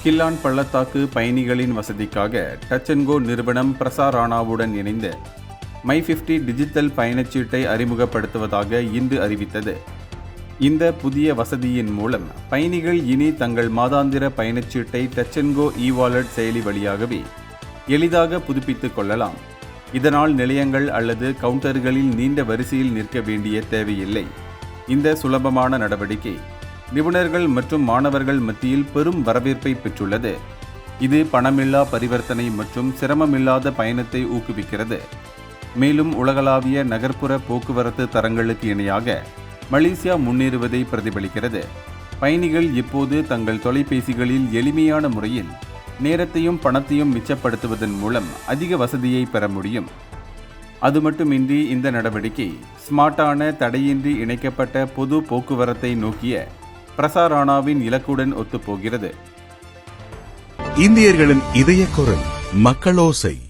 கில்லான் பள்ளத்தாக்கு பயணிகளின் வசதிக்காக டச் அண்ட் கோ நிறுவனம் பிரசாரானாவுடன் இணைந்து மை50 டிஜிட்டல் பயணச்சீட்டை அறிமுகப்படுத்துவதாக இன்று அறிவித்தது. இந்த புதிய வசதியின் மூலம் பயணிகள் இனி தங்கள் மாதாந்திர பயணச்சீட்டை டச் அண்ட் கோ இ-வாலெட் செயலி வழியாகவே எளிதாக புதுப்பித்துக் கொள்ளலாம். இதனால் நிலையங்கள் அல்லது கவுண்டர்களில் நீண்ட வரிசையில் நிற்க வேண்டிய தேவையில்லை. இந்த சுலபமான நடவடிக்கை நிபுணர்கள் மற்றும் மாணவர்கள் மத்தியில் பெரும் வரவேற்பை பெற்றுள்ளது. இது பணமில்லா பரிவர்த்தனை மற்றும் சிரமமில்லாத பயணத்தை ஊக்குவிக்கிறது. மேலும் உலகளாவிய நகர்ப்புற போக்குவரத்து தரங்களுக்கு இணையாக மலேசியா முன்னேறுவதை பிரதிபலிக்கிறது. பயணிகள் இப்போது தங்கள் தொலைபேசிகளில் எளிமையான முறையில் நேரத்தையும் பணத்தையும் மிச்சப்படுத்துவதன் மூலம் அதிக வசதியை பெற முடியும். அது மட்டுமின்றி இந்த நடவடிக்கை ஸ்மார்ட்டான தடையின்றி இணைக்கப்பட்ட பொது போக்குவரத்தை நோக்கிய பிரசாரானாவின் இலக்குடன் ஒத்துப்போகிறது. இந்தியர்களின் இதய குரல் மக்களோசை.